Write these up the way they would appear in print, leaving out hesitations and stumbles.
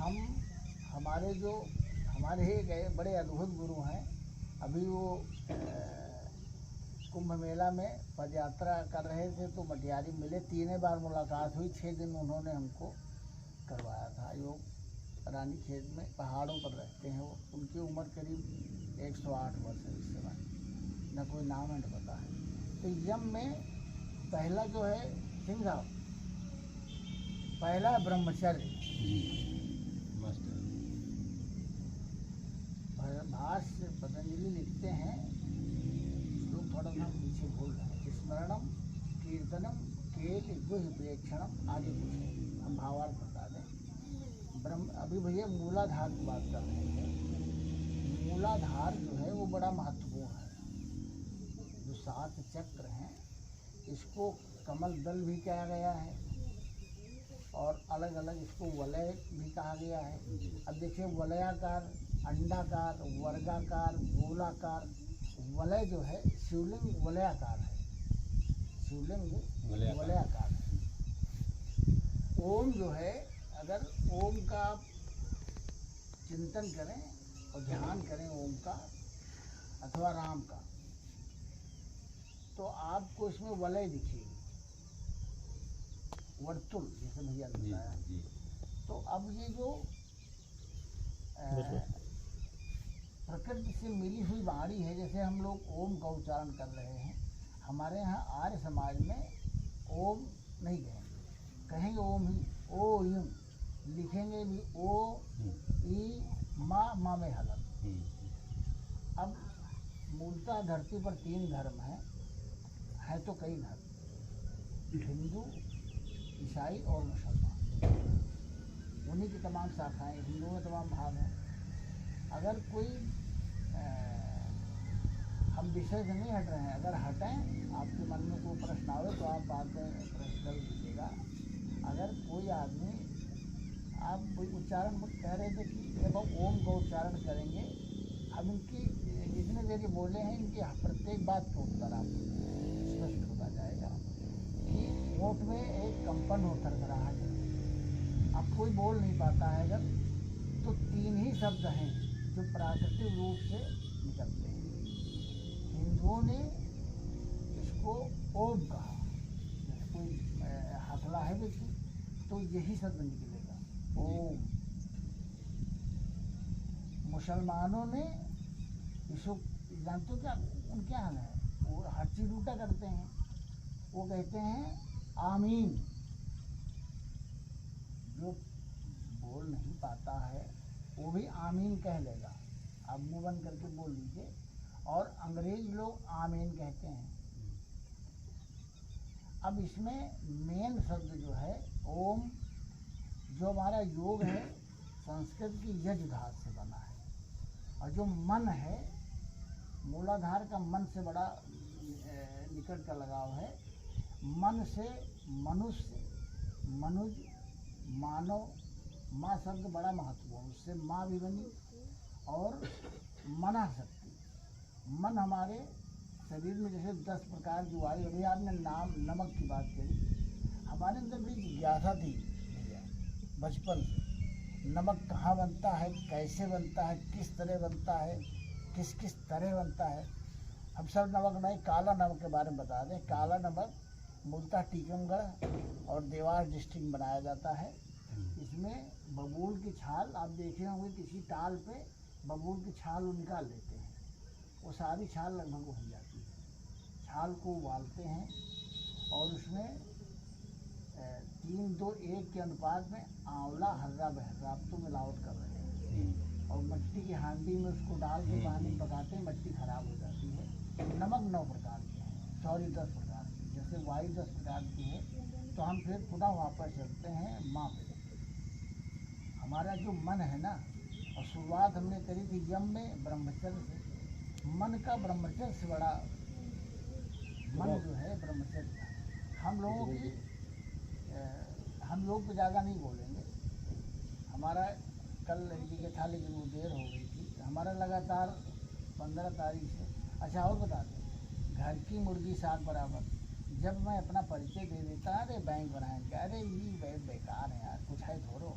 हम हमारे ही गए बड़े अद्भुत गुरु हैं। अभी वो कुंभ मेला में पद यात्रा कर रहे थे तो मटियारी मिले, 3 बार मुलाकात हुई, 6 दिन उन्होंने हमको करवाया था योग। रानी खेत में पहाड़ों पर रहते हैं वो। उनकी उम्र करीब 108 वर्ष है इस समय, न कोई नाम है न पता है। तो यम में पहला जो है सिंह साहब, पहला ब्रह्मचर्य। भाष्य पतंजलि लिखते हैं, लोग थोड़ा सा पीछे भूल रहे हैं। स्मरणम कीर्तनम केल गुह प्रेक्षणम, आगे कुछ है, हम भावार्थ बता दें। अभी भैया मूलाधार की बात कर रहे थे। मूलाधार जो है वो बड़ा महत्वपूर्ण है। जो 7 चक्र हैं इसको कमल दल भी कहा गया है और अलग अलग इसको वलय भी कहा गया है। अब देखिए, वलयाकार, अंडाकार, वर्गाकार, गोलाकार। वलय जो है शिवलिंग वलयाकार है, शिवलिंग वलयाकार है। ओम जो है, अगर ओम का चिंतन करें और ध्यान करें ओम का अथवा राम का, तो आपको इसमें वलय दिखेगी, वर्तुल, जैसे भैया ने बताया। तो अब ये जो प्रकृति से मिली हुई वाणी है, जैसे हम लोग ओम का उच्चारण कर रहे हैं, हमारे यहाँ आर्य समाज में ओम नहीं कहेंगे, कहेंगे ओम ही, ओ यम, लिखेंगे भी ओ ई मा में हलक। अब मूलतः धरती पर 3 धर्म है तो कई धर्म, हिंदू, ईसाई और मुसलमान। उन्हीं की तमाम शाखाएं, हिंदुओं में तमाम भाग हैं। अगर कोई हम विषय से नहीं हट रहे हैं, अगर हटें, आपके मन में कोई प्रश्न आवे तो आप बाद में प्रश्न कर दीजिएगा। अगर कोई आदमी, आप कोई उच्चारण कह रहे थे कि जब हम ओम का उच्चारण करेंगे, हम इनकी जितने देर बोले हैं इनकी प्रत्येक बात का उत्तर आपको स्पष्ट होता जाएगा कि ओठ में एक कंपन होता रहा है। अब कोई बोल नहीं पाता है अगर, तो 3 ही शब्द हैं जो प्राकृतिक रूप से निकलते हैं। हिंदुओं ने इसको ओम कहा, जैसे कोई हथला है व्यक्ति तो यही शब्द निकलेगा, ओम। मुसलमानों ने इसको, जानते हो क्या उनके हाल है, वो हर चीज़ उल्टा करते हैं। वो कहते हैं आमीन। जो बोल नहीं पाता है वो भी आमीन कह लेगा, आप मुँह बंद करके बोल लीजिए। और अंग्रेज लोग आमीन कहते हैं। अब इसमें मेन शब्द जो है ओम, जो हमारा योग है संस्कृत की यज धातु से बना है। और जो मन है, मूलाधार का मन से बड़ा निकट का लगाव है। मन से मनुष्य, मनुज, मानव, माँ शब्द बड़ा महत्वपूर्ण, उससे माँ भी बनी। और मना शक्ति, मन हमारे शरीर में जैसे 10 प्रकार की वायु, अभी आपने नमक की बात करी, हमारे अंदर भी जिज्ञासा थी बचपन से, नमक कहाँ बनता है, कैसे बनता है, किस तरह बनता है, किस किस तरह बनता है। हम सब नमक नहीं, काला नमक के बारे में बता दें। काला नमक मूलतः टीकमगढ़ और देवास डिस्ट्रिक्ट में बनाया जाता है। इसमें बबूल की छाल, आप देखे होंगे किसी टाल पे बबूल की छाल वो निकाल लेते हैं, वो सारी छाल लगभग हो जाती है। छाल को उबालते हैं और उसमें 3-2-1 के अनुपात में आंवला, हर्रा बहर्रा, आप तो मिलावट कर रहे हैं, और मिट्टी की हांडी में उसको डाल के पानी पकाते हैं, मिट्टी खराब हो जाती है। नमक 9 प्रकार के हैं, सॉरी 10 प्रकार के, जैसे वायु 10 प्रकार की है। तो हम फिर पुनः वापस चलते हैं माँ पे। हमारा जो मन है ना, और शुरुआत हमने करी थी यम में ब्रह्मचर्य से। मन का ब्रह्मचर्य से बड़ा, मन जो है ब्रह्मचर्य, हम लोगों की, हम लोग तो ज़्यादा नहीं बोलेंगे। हमारा कल लड़की के था लेकिन वो देर हो गई थी। हमारा लगातार 15 तारीख से, अच्छा और बता दें, घर की मुर्गी 7 बराबर। जब मैं अपना परिचय दे देता, अरे बैंक बनाएंगे, अरे ये बेकार है यार, कुछ है थोड़ो,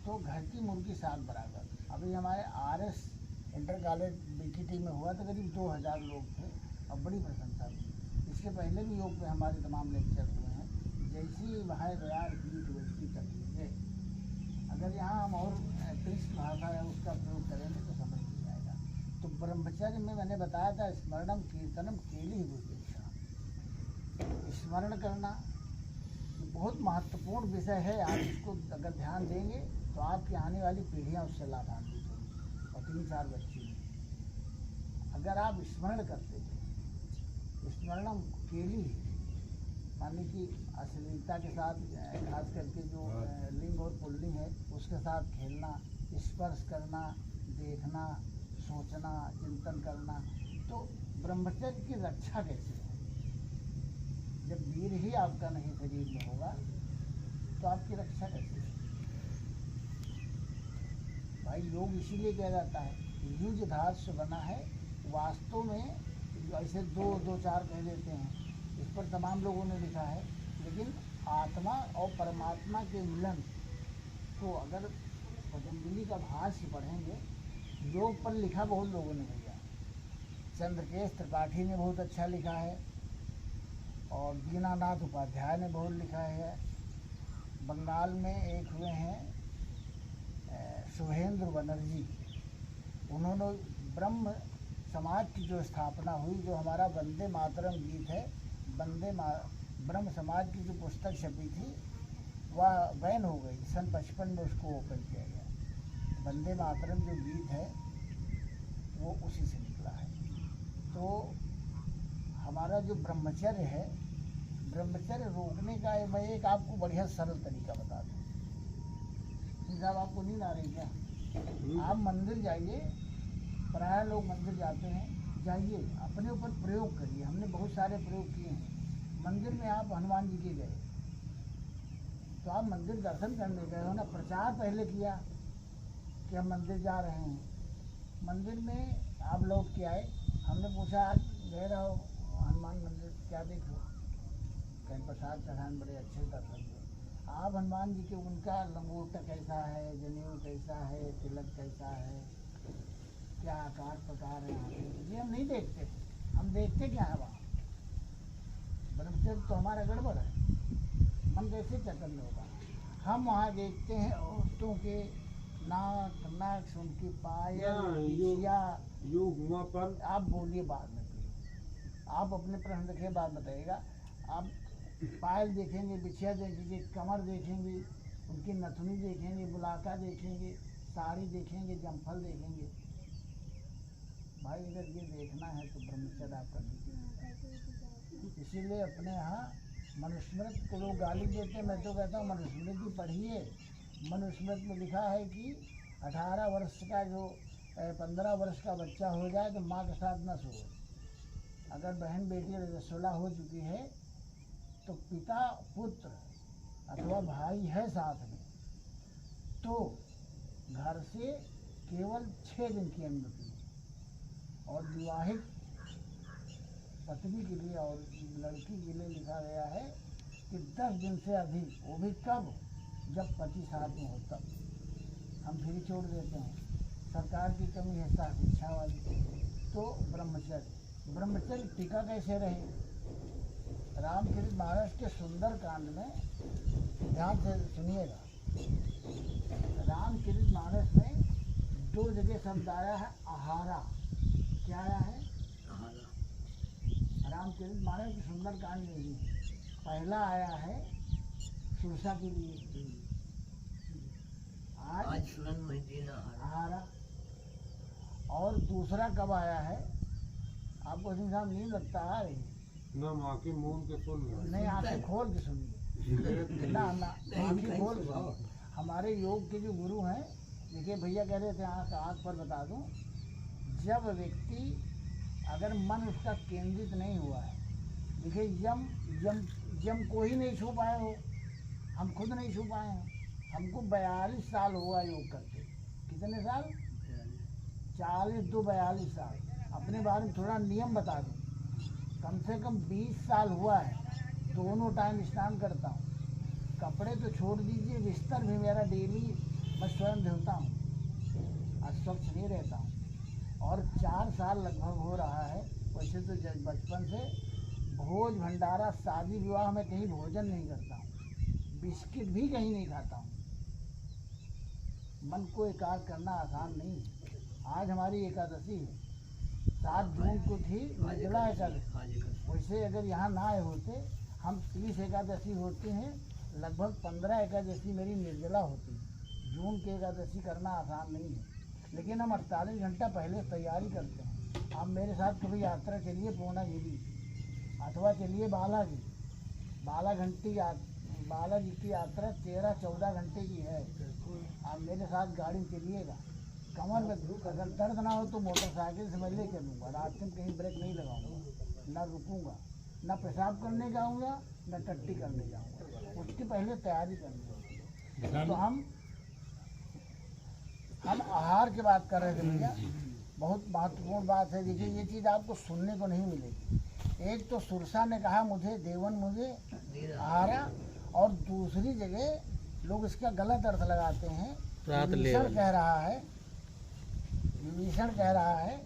तो तो घर की मुर्गी सात बराबर। अभी हमारे RS इंटर कॉलेज BTT में हुआ तो करीब 2000 लोग थे और बड़ी प्रशंसा हुई। इसके पहले भी योग पे हमारे तमाम लेक्चर हुए हैं। जैसी वहाँ तैयार की वैसी कर लीजिए। अगर यहाँ हम और कृष्ण भाषा है उसका प्रयोग करेंगे तो समझ नहीं आएगा। तो ब्रह्मचर्य में मैंने बताया था स्मरणम कीर्तनम केली विवेक्षण, स्मरण करना बहुत महत्वपूर्ण विषय है। आप इसको अगर ध्यान देंगे तो आपकी आने वाली पीढ़ियाँ उससे लाभान्वित होंगी और 3-4 बच्चे भी। अगर आप स्मरण करते थे, स्मरणम केली माने कि अश्लीलता के साथ खास करके जो लिंग और पुल्लिंग है उसके साथ खेलना, स्पर्श करना, देखना, सोचना, चिंतन करना, तो ब्रह्मचर्य की रक्षा कैसे है? जब वीर ही आपका नहीं शरीर में होगा तो आपकी रक्षा कैसे है? भाई योग इसीलिए कहा जाता है युज धातु से बना है। वास्तव में ऐसे 2-4 कह देते हैं, इस पर तमाम लोगों ने लिखा है, लेकिन आत्मा और परमात्मा के मिलन तो अगर पतंजलि का भाष्य पढ़ेंगे, योग पर लिखा बहुत लोगों ने भैया। चंद्रकेश त्रिपाठी ने बहुत अच्छा लिखा है और दीनानाथ उपाध्याय ने बहुत लिखा है। बंगाल में एक हुए हैं शुभेंद्र बनर्जी, उन्होंने ब्रह्म समाज की जो स्थापना हुई, जो हमारा वंदे मातरम गीत है, ब्रह्म समाज की जो पुस्तक छपी थी वह बैन हो गई। सन 55 में उसको ओपन किया गया। वंदे मातरम जो गीत है वो उसी से निकला है। तो हमारा जो ब्रह्मचर्य है, ब्रह्मचर्य रोकने का मैं एक आपको बढ़िया सरल तरीका बता दूँ। साहब आपको नींद आ रही क्या? आप मंदिर जाइए, प्राय लोग मंदिर जाते हैं, जाइए अपने ऊपर प्रयोग करिए। हमने बहुत सारे प्रयोग किए हैं। मंदिर में आप हनुमान जी के गए तो आप मंदिर दर्शन करने गए हो ना, प्रचार पहले किया कि हम मंदिर जा रहे हैं। मंदिर में आप लौट के आए, हमने पूछा आज गए रहो हनुमान मंदिर क्या देखो? कहीं प्रसाद चढ़ान बड़े अच्छे दर्शन हुए। आप हनुमान जी के उनका लंगोटा कैसा है, जनेऊ कैसा है, तिलक कैसा है, क्या आकार प्रकार है, ये हम नहीं देखते। हम देखते क्या है वहाँ? ब्रह्मचर्य तो हमारा गड़बड़ है। मन कैसे चैतन्य होगा? हम वहाँ देखते हैं औरतों के नाक नाक, उनकी पायल, आप बोलिए बाद में, आप अपने प्रश्न रखिए, बात बताइएगा। आप पायल देखेंगे, बिछिया देखेंगे, कमर देखेंगे, उनकी नथुनी देखेंगे, बुलाका देखेंगे, साड़ी देखेंगे, जमफल देखेंगे। भाई अगर ये देखना है तो ब्रह्मचर्य आप कर लीजिए। इसीलिए अपने यहाँ मनुस्मृति को लोग गाली देते हैं, मैं तो कहता हूँ मनुस्मृति पढ़िए। मनुस्मृति में लिखा है कि 18 वर्ष का जो 15 वर्ष का बच्चा हो जाए तो माँ के साथ न सोए। अगर बहन बेटी 16 हो चुकी है तो पिता पुत्र अथवा भाई है साथ में तो घर से केवल 6 दिन की अनुमति है। और विवाहित पत्नी के लिए और लड़की के लिए लिखा गया है कि 10 दिन से अधिक, वो भी कब? जब पति साथ में हो तब। हम फिर छोड़ देते हैं। सरकार की कमी है साथ इच्छा वाली। तो ब्रह्मचर्य टीका कैसे रहे? रामचरित मानस के सुंदर कांड में ध्यान से सुनिएगा। रामचरित मानस में 2 जगह शब्द आया है आहारा। क्या आया है? रामचरित मानस के सुंदर कांड में ही पहला आया है सुरसा के लिए, आज आहारा। और दूसरा कब आया है? आपको सिंह साहब नींद लगता आ रही ना? आंखें मूंद के सुन नहीं, आंखें खोल के सुनिए ना आंखें खोल के। हमारे योग के जो गुरु हैं, देखिए भैया कह रहे थे आँख पर बता दूं, जब व्यक्ति अगर मन उसका केंद्रित नहीं हुआ है, देखिए यम को ही नहीं छू पाए हो, हम खुद नहीं छू पाए हैं। हमको 42 साल हुआ योग करते। कितने साल? 40 2 42 साल। अपने बारे में थोड़ा नियम बता दूं, कम से कम 20 साल हुआ है दोनों टाइम स्नान करता हूँ। कपड़े तो छोड़ दीजिए, बिस्तर भी मेरा डेली, मैं स्वयं साल लगभग हो रहा है। वैसे तो बचपन से भोज भंडारा शादी विवाह में कहीं भोजन नहीं करता हूँ, बिस्किट भी कहीं नहीं खाता हूँ। मन को एकाग्र करना आसान नहीं है। आज हमारी एकादशी है, 7 जून को थी निर्जला एकादशी। वैसे अगर यहाँ ना आए होते, हम 30 एकादशी होती हैं, लगभग 15 एकादशी मेरी निर्जला होती है। जून की एकादशी करना आसान नहीं है, लेकिन हम 48 घंटा पहले तैयारी करते हैं। आप मेरे साथ कभी यात्रा चलिए पूर्णागिरी, अथवा चलिए बालाजी की यात्रा 13-14 घंटे की है। आप मेरे साथ गाड़ी चलिएगा, कमर में अगर दर्द ना हो तो मोटरसाइकिल से मैं ले चलूँगा। रास्ते में कहीं ब्रेक नहीं लगाऊंगा, ना रुकूंगा, ना पेशाब करने जाऊँगा, ना टट्टी करने जाऊँगा। उसकी पहले तैयारी करनी है। तो हम आहार की बात कर रहे थे भैया, बहुत महत्वपूर्ण बात है। देखिए ये चीज़ आपको सुनने को नहीं मिलेगी। एक तो सुरसा ने कहा मुझे देवन मुझे आहारा, और दूसरी जगह लोग इसका गलत अर्थ लगाते हैं। विभीषण कह रहा है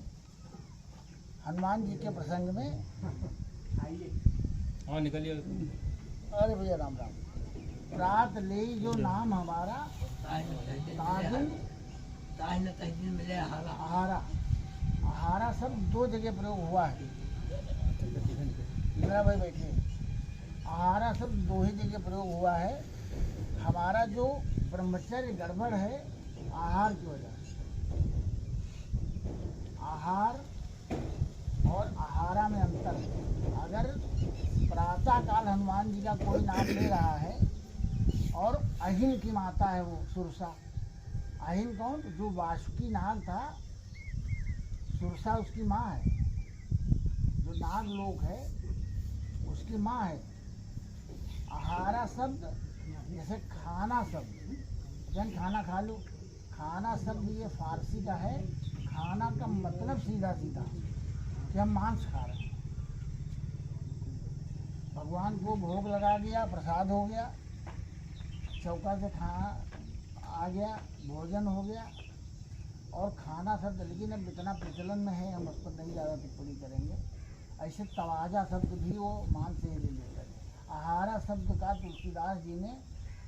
हनुमान जी के प्रसंग में, हाँ निकलिए। अरे भैया राम राम। रात ले जो नाम हमारा ताजिन मिले आहारा। आहारा सब 2 जगह प्रयोग हुआ है। मेरा भाई बैठे, आहारा सब 2 ही जगह प्रयोग हुआ है। हमारा जो ब्रह्मचर्य गड़बड़ है आहार की वजह से। आहार और आहारा में अंतर है। अगर प्रातः काल हनुमान जी का कोई नाम ले रहा है, और अहिन की माता है वो सुरसा। अहिन कौन? जो वासुकी नाग था, सुरसा उसकी माँ है। जो नाग लोक है उसकी माँ है। आहारा शब्द जैसे खाना शब्द, जन खाना खा लो, खाना शब्द ये फारसी का है। खाना का मतलब सीधा सीधा कि हम मांस खा रहे हैं। भगवान को भोग लगा दिया, प्रसाद हो गया, चौका से खाना आ गया, भोजन हो गया। और खाना शब्द लेकिन अब इतना प्रचलन में है, हम उस पर नहीं ज़्यादा टिप्पणी करेंगे। ऐसे तवाजा शब्द भी वो मान से ही ले लेते हैं। आहारा शब्द का तुलसीदास जी ने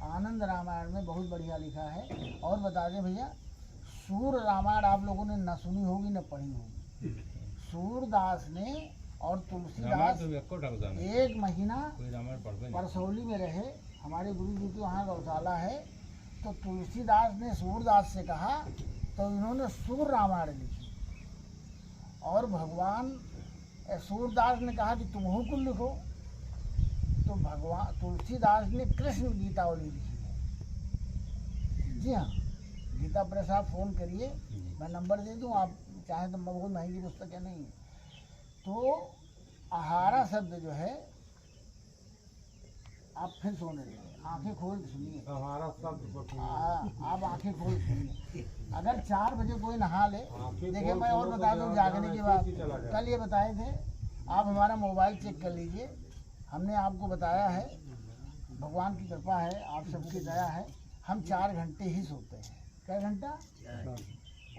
आनंद रामायण में बहुत बढ़िया लिखा है। और बता दें भैया, सूर रामायण आप लोगों ने न सुनी होगी न पढ़ी होगी। सूरदास ने और तुलसीदास 1 महीना परसौली में रहे। हमारे गुरु जी के वहाँ गौशाला है। तो तुलसीदास ने सूरदास से कहा, तो इन्होंने सूर रामायण लिखी। और भगवान सूरदास ने कहा कि तुम को लिखो, तो भगवान तुलसीदास ने कृष्ण गीतावली लिखी है। जी हाँ, गीता प्रेस आप फ़ोन करिए, मैं नंबर दे दूँ, आप चाहें तो बहुत महंगी पुस्तकें नहीं है। तो आहारा शब्द जो है, आप फिर सोने लगे, आंखें खोल के सुनिए। आहारा शब्द आप आंखें खोल सुनिए। अगर 4 बजे कोई नहा ले, देखिए मैं और बता दूँ जागने की बात, कल ये बताए थे, आप हमारा मोबाइल चेक कर लीजिए। हमने आपको बताया है, भगवान की कृपा है, आप सबकी दया है, हम 4 घंटे ही सोते हैं। क्या घंटा?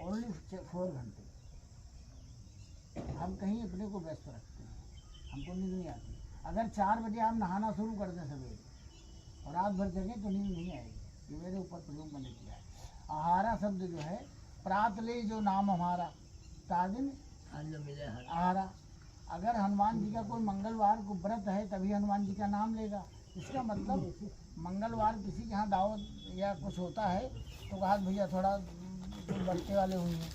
ओनली 4 घंटे। हम कहीं अपने को व्यस्त रखते हैं, हमको नींद नहीं आती। अगर 4 बजे हम नहाना शुरू कर दें सवेरे और रात भर जगें तो नींद नहीं आएगी। ये मेरे ऊपर प्रयोग मैंने किया है। आहारा शब्द जो है, प्रात ले जो नाम हमारा ताजिन आहारा। अगर हनुमान जी का कोई मंगलवार को व्रत है तभी हनुमान जी का नाम लेगा। इसका मतलब मंगलवार किसी के यहाँ दावत या कुछ होता है तो कहा भैया थोड़ा बच्चे वाले हुई हैं,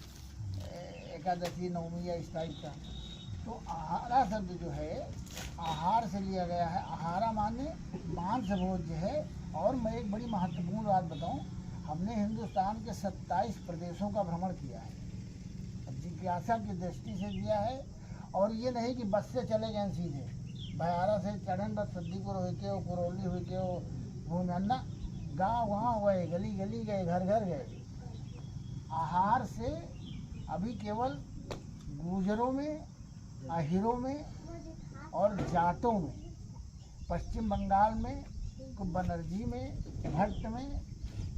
एकादशी नवमी या इस टाइप का। तो आहारा शब्द जो है आहार से लिया गया है। आहारा माने मांस भोज्य है। और मैं एक बड़ी महत्वपूर्ण बात बताऊं, हमने हिंदुस्तान के 27 प्रदेशों का भ्रमण किया है, जिज्ञासा की दृष्टि से किया है। और ये नहीं कि बस से चले गए सीधे, भयारा से चढ़न बस सद्दीपुर हो के, कुरौली हो के, भूमन्ना गाँव गाँव गए, गली गली गए, घर घर गए। आहार से अभी केवल गुजरों में, आहिरों में और जाटों में, पश्चिम बंगाल में, बनर्जी में, भट्ट में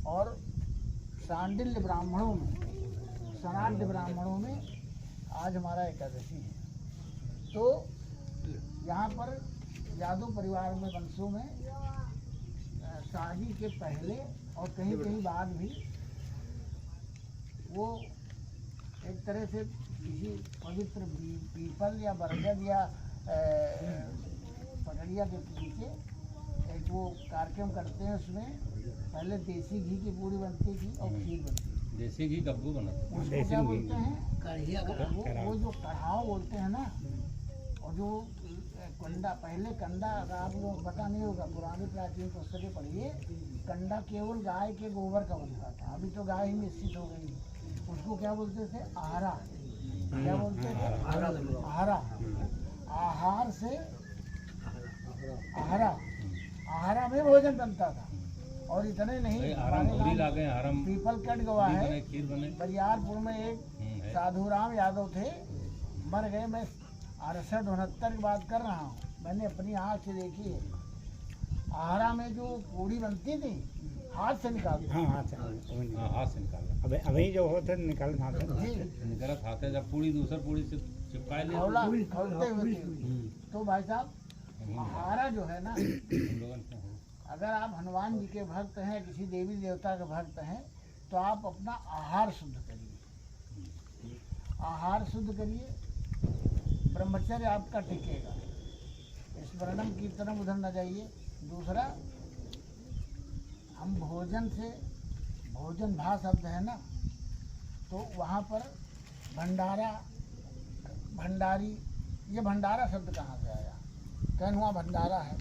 और सांडिल्य ब्राह्मणों में, सनाड्य ब्राह्मणों में आज हमारा एकादशी है। तो यहाँ पर यादव परिवार में वंशों में शादी के पहले और कहीं कहीं बाद भी वो एक तरह से किसी पवित्र पीपल या बरगद या पकड़िया के नीचे एक वो कार्यक्रम करते हैं। उसमें पहले देसी घी की पूरी बनती थी और खीर बनती थी। देसी घी गब्बू बनाता उसको क्या बोलते हैं? वो जो कढ़ाव बोलते हैं ना, और जो कंडा, पहले कंडा अगर आप लोग पता नहीं होगा, पुरानी प्राचीन पुस्तकें पढ़िए, कंडा केवल गाय के गोबर का बनता था। अभी तो गाय ही निश्चित हो गई। उसको क्या बोलते थे? आहारा। क्या बोलते थे? आहारा। आहार से आहारा, आहारा में भोजन बनता था। और इतने नहीं, हमारे गाँव पीपल कट गवा है, बरियारपुर में एक साधुराम यादव थे, मर गए। मैं 68-69 की बात कर रहा हूँ, मैंने अपनी आँख से देखी है। आहारा में जो पूड़ी बनती थी हाथ से निकालते। हाँ हाथ से निकालना। अभी जो होते निकाल खाते जब पूड़ी दूसरा पूड़ी से चिपका खोलते हुए। तो भाई साहब, आहारा जो है ना, अगर आप हनुमान जी के भक्त हैं, किसी देवी देवता के भक्त हैं, तो आप अपना आहार शुद्ध करिए। आहार शुद्ध करिए, ब्रह्मचर्य आपका टिकेगा। स्मरणम कीर्तनम उधर न जाइए। दूसरा, हम भोजन से, भोजन भा शब्द है ना, तो वहाँ पर भंडारा, भंडारी, ये भंडारा शब्द कहाँ से आया? कहनुआ भंडारा है।